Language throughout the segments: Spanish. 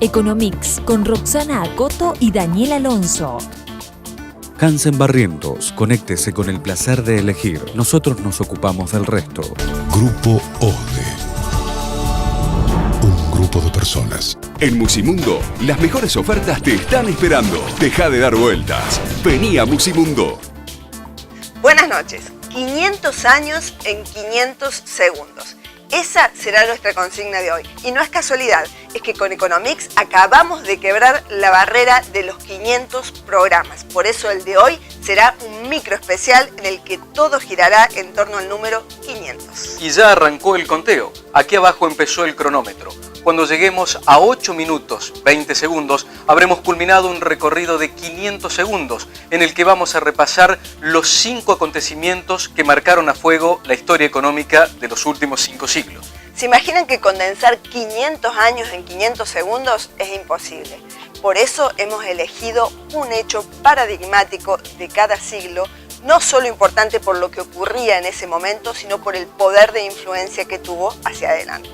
Economix con Roxana Acoto y Daniel Alonso. Hansen Barrientos, conéctese con el placer de elegir. Nosotros nos ocupamos del resto. Grupo ODE. Un grupo de personas. En Musimundo, las mejores ofertas te están esperando. Deja de dar vueltas. Vení a Musimundo. Buenas noches. 500 años en 500 segundos. Esa será nuestra consigna de hoy. Y no es casualidad, es que con Economix acabamos de quebrar la barrera de los 500 programas. Por eso el de hoy será un micro especial en el que todo girará en torno al número 500. Y ya arrancó el conteo. Aquí abajo empezó el cronómetro. Cuando lleguemos a 8 minutos 20 segundos, habremos culminado un recorrido de 500 segundos en el que vamos a repasar los 5 acontecimientos que marcaron a fuego la historia económica de los últimos 5 siglos. ¿Se imaginan que condensar 500 años en 500 segundos es imposible? Por eso hemos elegido un hecho paradigmático de cada siglo, no solo importante por lo que ocurría en ese momento, sino por el poder de influencia que tuvo hacia adelante.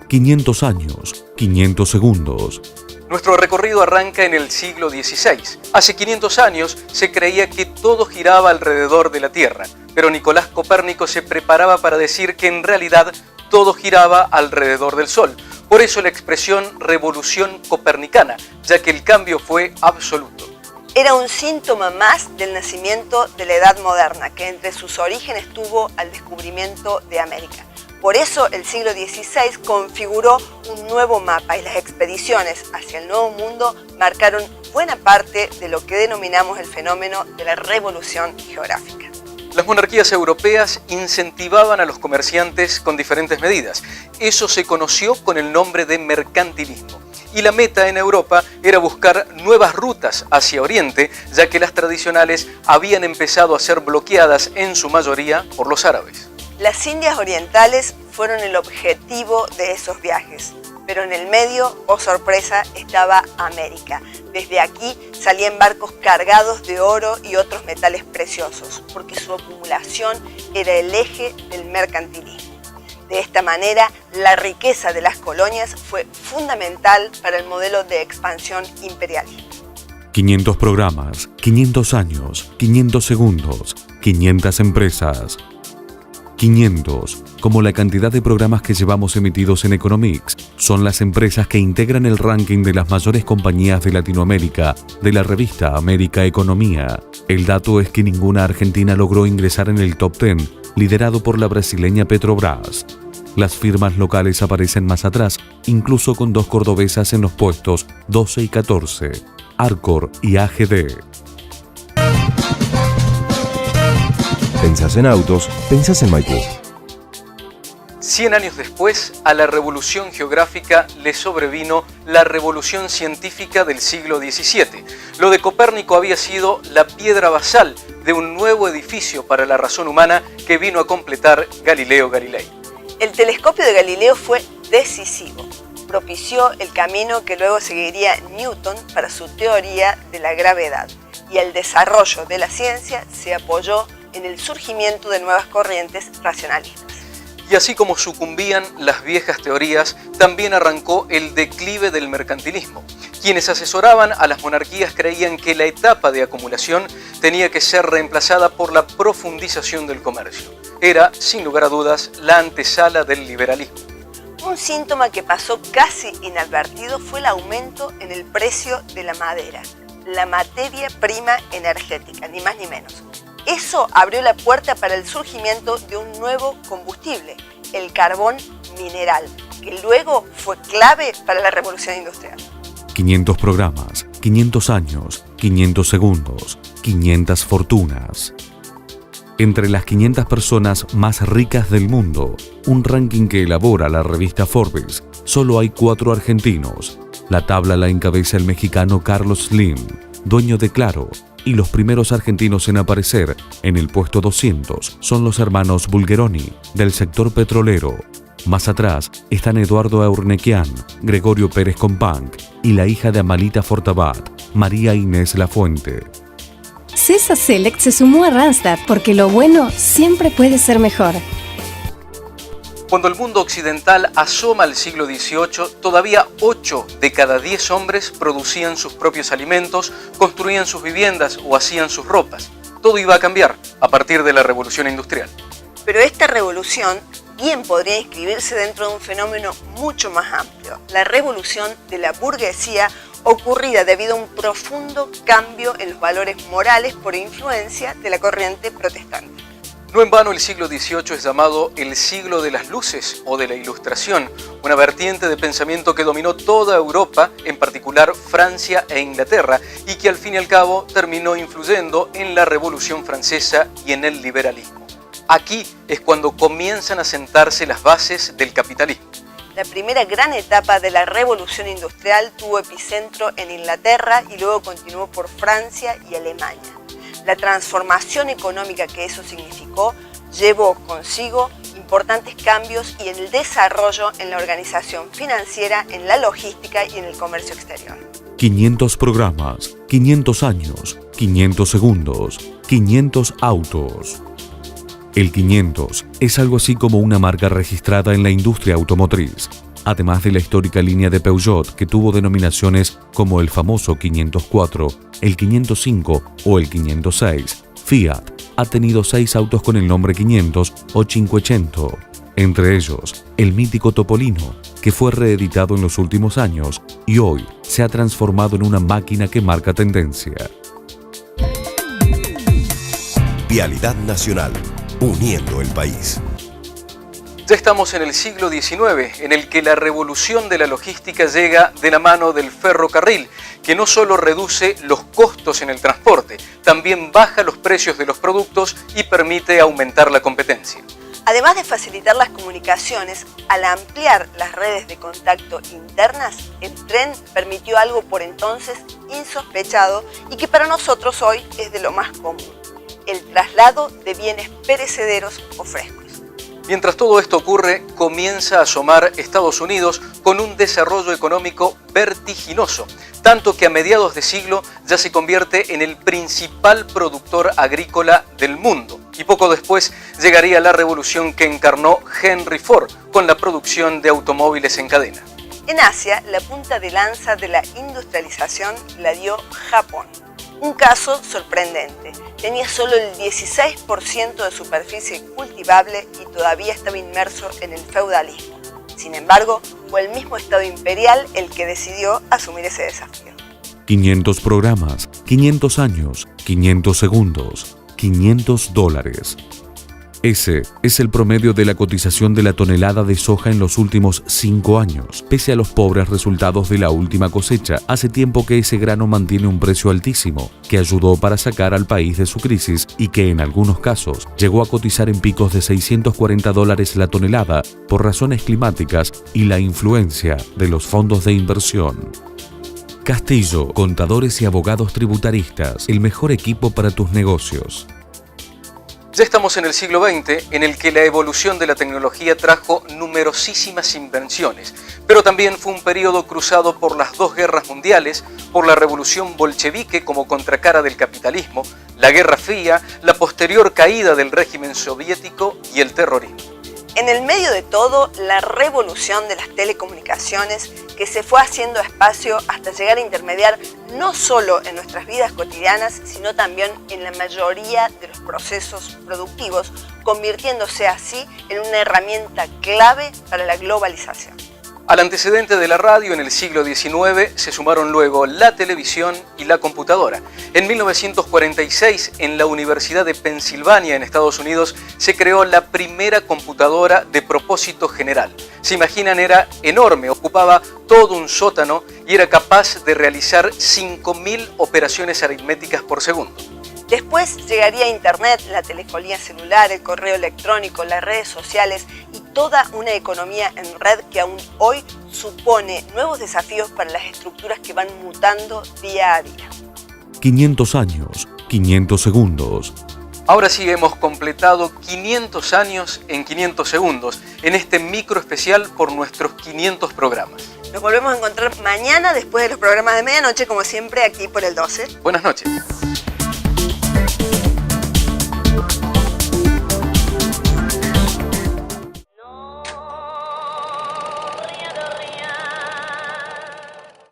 500 años, 500 segundos. Nuestro recorrido arranca en el siglo XVI. Hace 500 años se creía que todo giraba alrededor de la Tierra, pero Nicolás Copérnico se preparaba para decir que en realidad todo giraba alrededor del Sol. Por eso la expresión revolución copernicana, ya que el cambio fue absoluto. Era un síntoma más del nacimiento de la Edad Moderna, que entre sus orígenes tuvo al descubrimiento de América. Por eso el siglo XVI configuró un nuevo mapa y las expediciones hacia el Nuevo Mundo marcaron buena parte de lo que denominamos el fenómeno de la revolución geográfica. Las monarquías europeas incentivaban a los comerciantes con diferentes medidas. Eso se conoció con el nombre de mercantilismo. Y la meta en Europa era buscar nuevas rutas hacia Oriente, ya que las tradicionales habían empezado a ser bloqueadas en su mayoría por los árabes. Las Indias Orientales fueron el objetivo de esos viajes, pero en el medio, oh sorpresa, estaba América. Desde aquí salían barcos cargados de oro y otros metales preciosos, porque su acumulación era el eje del mercantilismo. De esta manera, la riqueza de las colonias fue fundamental para el modelo de expansión imperial. 500 programas, 500 años, 500 segundos, 500 empresas. 500, como la cantidad de programas que llevamos emitidos en Economix, son las empresas que integran el ranking de las mayores compañías de Latinoamérica de la revista América Economía. El dato es que ninguna argentina logró ingresar en el top 10, liderado por la brasileña Petrobras. Las firmas locales aparecen más atrás, incluso con 2 cordobesas en los puestos 12 y 14, Arcor y AGD. Pensás en autos, pensás en Maipú. 100 años después, a la revolución geográfica le sobrevino la revolución científica del siglo XVII. Lo de Copérnico había sido la piedra basal de un nuevo edificio para la razón humana que vino a completar Galileo Galilei. El telescopio de Galileo fue decisivo. Propició el camino que luego seguiría Newton para su teoría de la gravedad. Y el desarrollo de la ciencia se apoyó en el surgimiento de nuevas corrientes racionalistas. Y así como sucumbían las viejas teorías, también arrancó el declive del mercantilismo. Quienes asesoraban a las monarquías creían que la etapa de acumulación tenía que ser reemplazada por la profundización del comercio. Era, sin lugar a dudas, la antesala del liberalismo. Un síntoma que pasó casi inadvertido fue el aumento en el precio de la madera, la materia prima energética, ni más ni menos. Eso abrió la puerta para el surgimiento de un nuevo combustible, el carbón mineral, que luego fue clave para la revolución industrial. 500 programas, 500 años, 500 segundos, 500 fortunas. Entre las 500 personas más ricas del mundo, un ranking que elabora la revista Forbes, solo hay 4 argentinos. La tabla la encabeza el mexicano Carlos Slim, dueño de Claro, y los primeros argentinos en aparecer en el puesto 200 son los hermanos Bulgeroni, del sector petrolero. Más atrás están Eduardo Eurnequian, Gregorio Pérez Companc y la hija de Amalita Fortabat, María Inés Lafuente. CESA Select se sumó a Randstad porque lo bueno siempre puede ser mejor. Cuando el mundo occidental asoma al siglo XVIII, todavía 8 de cada 10 hombres producían sus propios alimentos, construían sus viviendas o hacían sus ropas. Todo iba a cambiar a partir de la Revolución Industrial. Pero esta revolución bien podría inscribirse dentro de un fenómeno mucho más amplio, la revolución de la burguesía ocurrida debido a un profundo cambio en los valores morales por influencia de la corriente protestante. No en vano el siglo XVIII es llamado el siglo de las luces o de la Ilustración, una vertiente de pensamiento que dominó toda Europa, en particular Francia e Inglaterra, y que al fin y al cabo terminó influyendo en la Revolución Francesa y en el liberalismo. Aquí es cuando comienzan a sentarse las bases del capitalismo. La primera gran etapa de la Revolución Industrial tuvo epicentro en Inglaterra y luego continuó por Francia y Alemania. La transformación económica que eso significó llevó consigo importantes cambios y en el desarrollo en la organización financiera, en la logística y en el comercio exterior. 500 programas, 500 años, 500 segundos, 500 autos. El 500 es algo así como una marca registrada en la industria automotriz. Además de la histórica línea de Peugeot, que tuvo denominaciones como el famoso 504, el 505 o el 506, Fiat ha tenido 6 autos con el nombre 500 o 500. Entre ellos, el mítico Topolino, que fue reeditado en los últimos años y hoy se ha transformado en una máquina que marca tendencia. Vialidad Nacional, uniendo el país. Ya estamos en el siglo XIX, en el que la revolución de la logística llega de la mano del ferrocarril, que no solo reduce los costos en el transporte, también baja los precios de los productos y permite aumentar la competencia. Además de facilitar las comunicaciones, al ampliar las redes de contacto internas, el tren permitió algo por entonces insospechado y que para nosotros hoy es de lo más común: el traslado de bienes perecederos o frescos. Mientras todo esto ocurre, comienza a asomar Estados Unidos con un desarrollo económico vertiginoso, tanto que a mediados de siglo ya se convierte en el principal productor agrícola del mundo. Y poco después llegaría la revolución que encarnó Henry Ford con la producción de automóviles en cadena. En Asia, la punta de lanza de la industrialización la dio Japón. Un caso sorprendente. Tenía solo el 16% de superficie cultivable y todavía estaba inmerso en el feudalismo. Sin embargo, fue el mismo Estado imperial el que decidió asumir ese desafío. 500 programas, 500 años, 500 segundos, 500 dólares. Ese es el promedio de la cotización de la tonelada de soja en los últimos 5 años. Pese a los pobres resultados de la última cosecha, hace tiempo que ese grano mantiene un precio altísimo, que ayudó para sacar al país de su crisis y que en algunos casos llegó a cotizar en picos de $640 la tonelada por razones climáticas y la influencia de los fondos de inversión. Castillo, contadores y abogados tributaristas, el mejor equipo para tus negocios. Ya estamos en el siglo XX, en el que la evolución de la tecnología trajo numerosísimas invenciones, pero también fue un periodo cruzado por las 2 guerras mundiales, por la revolución bolchevique como contracara del capitalismo, la Guerra Fría, la posterior caída del régimen soviético y el terrorismo. En el medio de todo, la revolución de las telecomunicaciones que se fue haciendo espacio hasta llegar a intermediar no solo en nuestras vidas cotidianas, sino también en la mayoría de los procesos productivos, convirtiéndose así en una herramienta clave para la globalización. Al antecedente de la radio en el siglo XIX se sumaron luego la televisión y la computadora. En 1946, en la Universidad de Pensilvania, en Estados Unidos, se creó la primera computadora de propósito general. Se imaginan, era enorme, ocupaba todo un sótano y era capaz de realizar 5.000 operaciones aritméticas por segundo. Después llegaría Internet, la telefonía celular, el correo electrónico, las redes sociales y toda una economía en red que aún hoy supone nuevos desafíos para las estructuras que van mutando día a día. 500 años, 500 segundos. Ahora sí hemos completado 500 años en 500 segundos en este micro especial por nuestros 500 programas. Nos volvemos a encontrar mañana después de los programas de medianoche, como siempre, aquí por el 12. Buenas noches.